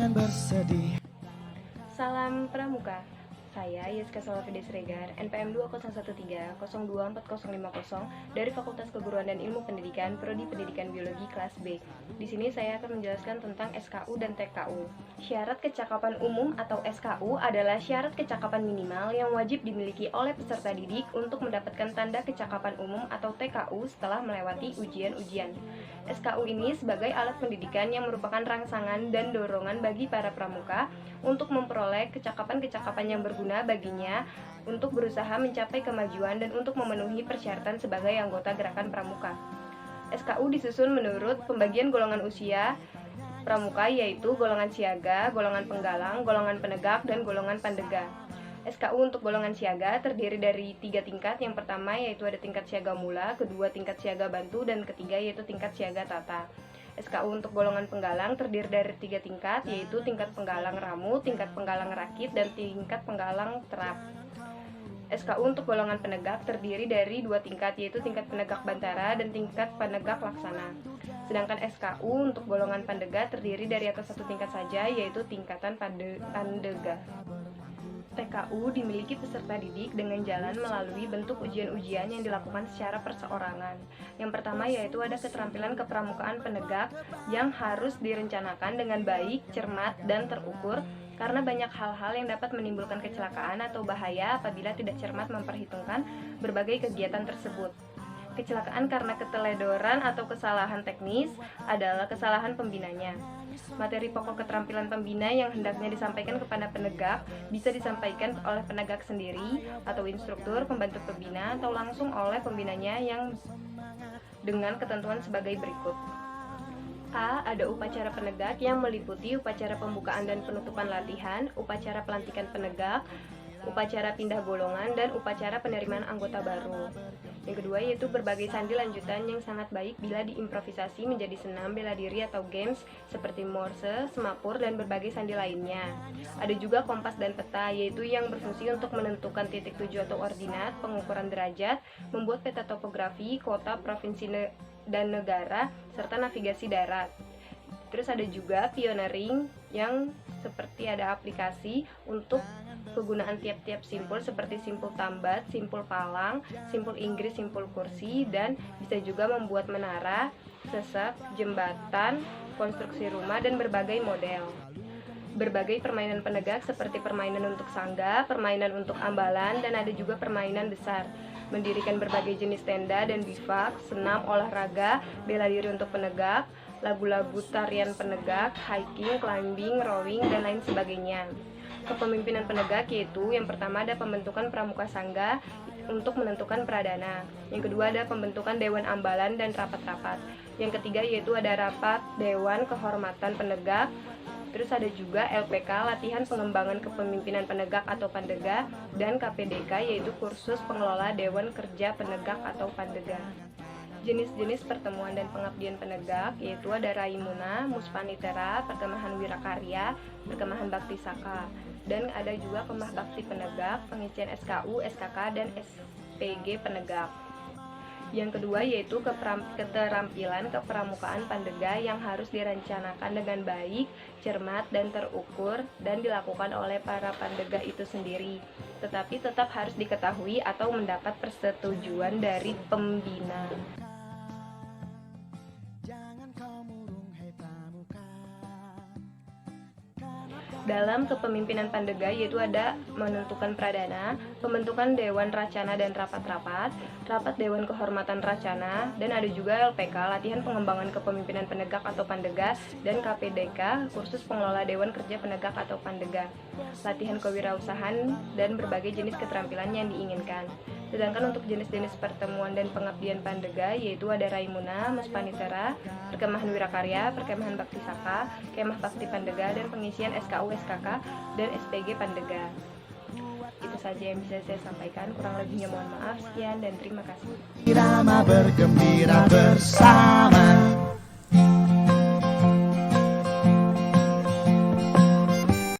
jangan bersedih. Salam Pramuka. Saya Yeska Salafide Sregar, NPM 20130240050 dari Fakultas Keguruan dan Ilmu Pendidikan, Prodi Pendidikan Biologi kelas B. Di sini saya akan menjelaskan tentang SKU dan TKU. Syarat kecakapan umum atau SKU adalah syarat kecakapan minimal yang wajib dimiliki oleh peserta didik untuk mendapatkan tanda kecakapan umum atau TKU setelah melewati ujian-ujian. SKU ini sebagai alat pendidikan yang merupakan rangsangan dan dorongan bagi para pramuka untuk memperoleh kecakapan-kecakapan yang berguna baginya untuk berusaha mencapai kemajuan dan untuk memenuhi persyaratan sebagai anggota gerakan pramuka. SKU disusun menurut pembagian golongan usia pramuka, yaitu golongan siaga, golongan penggalang, golongan penegak, dan golongan pandega. SKU untuk golongan siaga terdiri dari 3 tingkat. Yang pertama yaitu ada tingkat siaga mula, kedua tingkat siaga bantu, dan ketiga yaitu tingkat siaga tata. SKU untuk golongan penggalang terdiri dari 3 tingkat, yaitu tingkat penggalang ramu, tingkat penggalang rakit, dan tingkat penggalang terap. SKU untuk golongan penegak terdiri dari 2 tingkat, yaitu tingkat penegak bantara dan tingkat penegak laksana. Sedangkan SKU untuk golongan pandega terdiri dari atas 1 tingkat saja, yaitu tingkatan pandega. TKU dimiliki peserta didik dengan jalan melalui bentuk ujian-ujian yang dilakukan secara perseorangan. Yang pertama yaitu ada keterampilan kepramukaan penegak yang harus direncanakan dengan baik, cermat, dan terukur karena banyak hal-hal yang dapat menimbulkan kecelakaan atau bahaya apabila tidak cermat memperhitungkan berbagai kegiatan tersebut. Kecelakaan karena keteledoran atau kesalahan teknis adalah kesalahan pembinanya. Materi pokok keterampilan pembina yang hendaknya disampaikan kepada penegak bisa disampaikan oleh penegak sendiri atau instruktur, pembantu pembina, atau langsung oleh pembinanya yang dengan ketentuan sebagai berikut. A. Ada upacara penegak yang meliputi upacara pembukaan dan penutupan latihan, upacara pelantikan penegak, upacara pindah golongan, dan upacara penerimaan anggota baru. Yang kedua yaitu berbagai sandi lanjutan yang sangat baik bila diimprovisasi menjadi senam, bela diri, atau games seperti morse, semapur, dan berbagai sandi lainnya. Ada juga kompas dan peta, yaitu yang berfungsi untuk menentukan titik tuju atau ordinat, pengukuran derajat, membuat peta topografi, kota, provinsi, dan negara, serta navigasi darat. Terus ada juga pioneering yang seperti ada aplikasi untuk kegunaan tiap-tiap simpul seperti simpul tambat, simpul palang, simpul Inggris, simpul kursi, dan bisa juga membuat menara, sesep, jembatan, konstruksi rumah, dan berbagai model. Berbagai permainan penegak seperti permainan untuk sangga, permainan untuk ambalan, dan ada juga permainan besar. Mendirikan berbagai jenis tenda dan bivak, senam, olahraga, bela diri untuk penegak, lagu-lagu tarian penegak, hiking, climbing, rowing, dan lain sebagainya. Kepemimpinan penegak yaitu yang pertama ada pembentukan pramuka sangga untuk menentukan pradana. Yang kedua ada pembentukan dewan ambalan dan rapat-rapat. Yang ketiga yaitu ada rapat dewan kehormatan penegak. Terus ada juga LPK, latihan pengembangan kepemimpinan penegak atau pandega, dan KPDK yaitu kursus pengelola dewan kerja penegak atau pandega. Jenis-jenis pertemuan dan pengabdian penegak yaitu ada Raimuna, Muspanitera, Perkemahan Wirakarya, Perkemahan Bakti Saka, dan ada juga Kemah Bakti Penegak, pengisian SKU, SKK, dan SPG Penegak. Yang kedua yaitu keterampilan kepramukaan pandega yang harus direncanakan dengan baik, cermat, dan terukur dan dilakukan oleh para pandega itu sendiri, tetapi tetap harus diketahui atau mendapat persetujuan dari pembina. Dalam kepemimpinan pandega yaitu ada menentukan pradana, pembentukan dewan racana dan rapat-rapat, rapat dewan kehormatan racana, dan ada juga LPK, latihan pengembangan kepemimpinan penegak atau pandega, dan KPDK, kursus pengelola dewan kerja penegak atau pandega, latihan kewirausahaan, dan berbagai jenis keterampilan yang diinginkan. Sedangkan untuk jenis-jenis pertemuan dan pengabdian pandega yaitu ada Raimuna, Muspanitera, Perkemahan Wirakarya, Perkemahan Bakti Saka, Kemah Bakti Pandega, dan pengisian SKU, SKK, dan SPG Pandega. Itu saja yang bisa saya sampaikan, kurang lebihnya mohon maaf. Sekian dan terima kasih. Irama bergembira bersama.